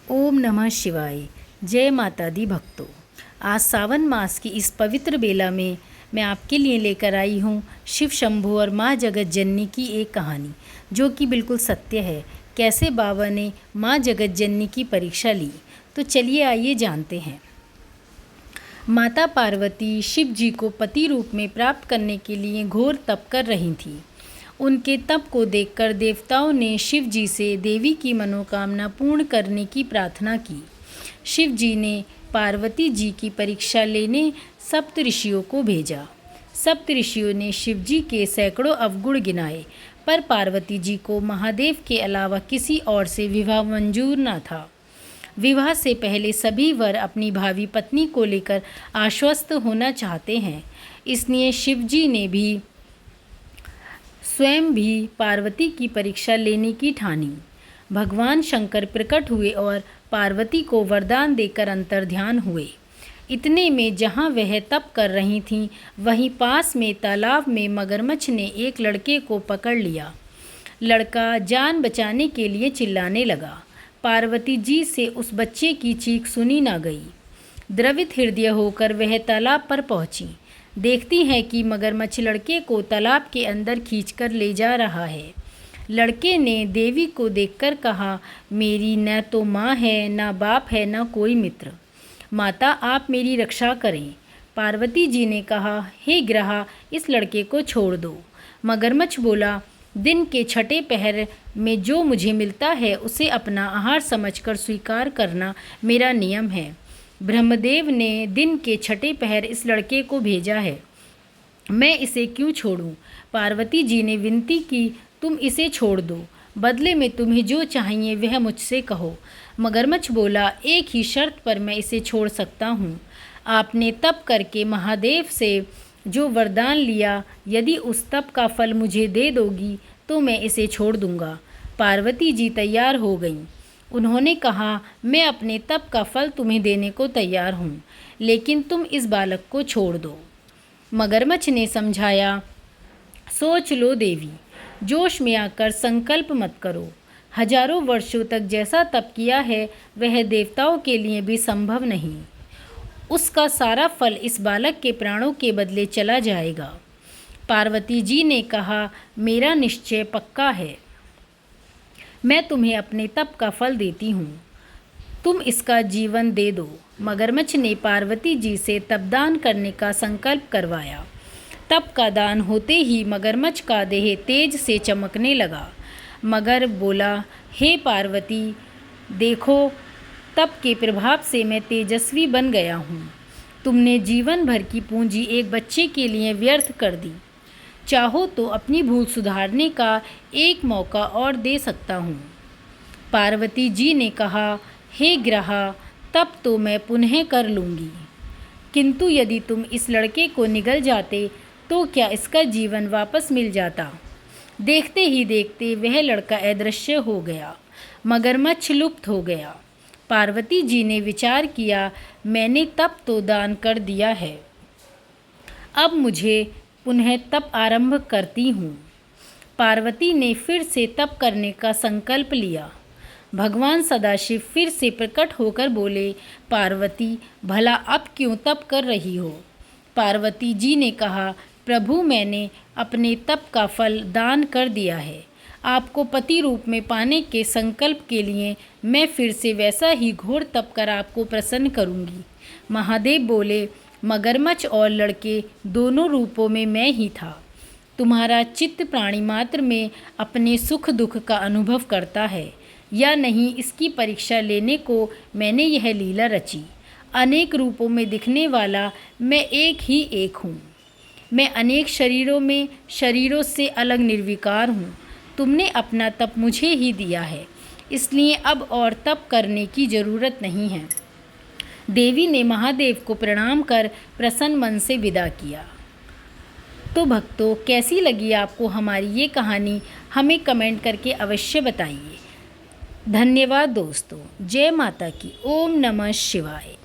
ओम नमः शिवाय। जय माता दी भक्तों। आज सावन मास की इस पवित्र बेला में मैं आपके लिए लेकर आई हूँ शिव शंभू और माँ जगत जननी की एक कहानी, जो कि बिल्कुल सत्य है। कैसे बाबा ने माँ जगत जननी की परीक्षा ली, तो चलिए आइए जानते हैं। माता पार्वती शिव जी को पति रूप में प्राप्त करने के लिए घोर तप कर रही थी। उनके तप को देखकर देवताओं ने शिव जी से देवी की मनोकामना पूर्ण करने की प्रार्थना की। शिव जी ने पार्वती जी की परीक्षा लेने सप्त ऋषियों को भेजा। सप्त ऋषियों ने शिव जी के सैकड़ों अवगुण गिनाए, पर पार्वती जी को महादेव के अलावा किसी और से विवाह मंजूर न था। विवाह से पहले सभी वर अपनी भावी पत्नी को लेकर आश्वस्त होना चाहते हैं, इसलिए शिव जी ने भी स्वयं भी पार्वती की परीक्षा लेने की ठानी। भगवान शंकर प्रकट हुए और पार्वती को वरदान देकर अंतर्ध्यान हुए। इतने में जहाँ वह तप कर रही थीं, वहीं पास में तालाब में मगरमच्छ ने एक लड़के को पकड़ लिया। लड़का जान बचाने के लिए चिल्लाने लगा। पार्वती जी से उस बच्चे की चीख सुनी न गई। द्रवित हृदय होकर वह तालाब पर पहुंची। देखती है कि मगरमच्छ लड़के को तालाब के अंदर खींचकर ले जा रहा है। लड़के ने देवी को देखकर कहा, मेरी न तो माँ है, न बाप है, न कोई मित्र। माता, आप मेरी रक्षा करें। पार्वती जी ने कहा, हे ग्रहा, इस लड़के को छोड़ दो। मगरमच्छ बोला, दिन के छठे पहर में जो मुझे मिलता है उसे अपना आहार समझकर स्वीकार करना मेरा नियम है। ब्रह्मदेव ने दिन के छठे पहर इस लड़के को भेजा है, मैं इसे क्यों छोड़ूं? पार्वती जी ने विनती की, तुम इसे छोड़ दो, बदले में तुम्हें जो चाहिए वह मुझसे कहो। मगरमच्छ बोला, एक ही शर्त पर मैं इसे छोड़ सकता हूँ। आपने तप करके महादेव से जो वरदान लिया, यदि उस तप का फल मुझे दे दोगी तो मैं इसे छोड़ दूंगा। पार्वती जी तैयार हो गईं। उन्होंने कहा, मैं अपने तप का फल तुम्हें देने को तैयार हूँ, लेकिन तुम इस बालक को छोड़ दो। मगरमच्छ ने समझाया, सोच लो देवी, जोश में आकर संकल्प मत करो। हजारों वर्षों तक जैसा तप किया है वह देवताओं के लिए भी संभव नहीं। उसका सारा फल इस बालक के प्राणों के बदले चला जाएगा। पार्वती जी ने कहा, मेरा निश्चय पक्का है, मैं तुम्हें अपने तप का फल देती हूँ, तुम इसका जीवन दे दो। मगरमच्छ ने पार्वती जी से तपदान करने का संकल्प करवाया। तप का दान होते ही मगरमच्छ का देह तेज से चमकने लगा। मगर बोला, हे पार्वती, देखो, तप के प्रभाव से मैं तेजस्वी बन गया हूँ। तुमने जीवन भर की पूंजी एक बच्चे के लिए व्यर्थ कर दी। चाहो तो अपनी भूल सुधारने का एक मौका और दे सकता हूँ। पार्वती जी ने कहा, हे ग्रहा, तब तो मैं पुनः कर लूँगी, किंतु यदि तुम इस लड़के को निगल जाते तो क्या इसका जीवन वापस मिल जाता? देखते ही देखते वह लड़का अदृश्य हो गया। मगरमच्छ लुप्त हो गया। पार्वती जी ने विचार किया, मैंने तप तो दान कर दिया है, अब मुझे पुनः तप आरंभ करती हूँ। पार्वती ने फिर से तप करने का संकल्प लिया। भगवान सदाशिव फिर से प्रकट होकर बोले, पार्वती, भला अब क्यों तप कर रही हो? पार्वती जी ने कहा, प्रभु, मैंने अपने तप का फल दान कर दिया है। आपको पति रूप में पाने के संकल्प के लिए मैं फिर से वैसा ही घोर तप कर आपको प्रसन्न करूंगी। महादेव बोले, मगरमच्छ और लड़के दोनों रूपों में मैं ही था। तुम्हारा चित्त प्राणी मात्र में अपने सुख दुख का अनुभव करता है या नहीं, इसकी परीक्षा लेने को मैंने यह लीला रची। अनेक रूपों में दिखने वाला मैं एक ही एक हूँ। मैं अनेक शरीरों से अलग निर्विकार हूँ। तुमने अपना तप मुझे ही दिया है, इसलिए अब और तप करने की ज़रूरत नहीं है। देवी ने महादेव को प्रणाम कर प्रसन्न मन से विदा किया। तो भक्तों, कैसी लगी आपको हमारी ये कहानी? हमें कमेंट करके अवश्य बताइए। धन्यवाद दोस्तों। जय माता की। ओम नमः शिवाय।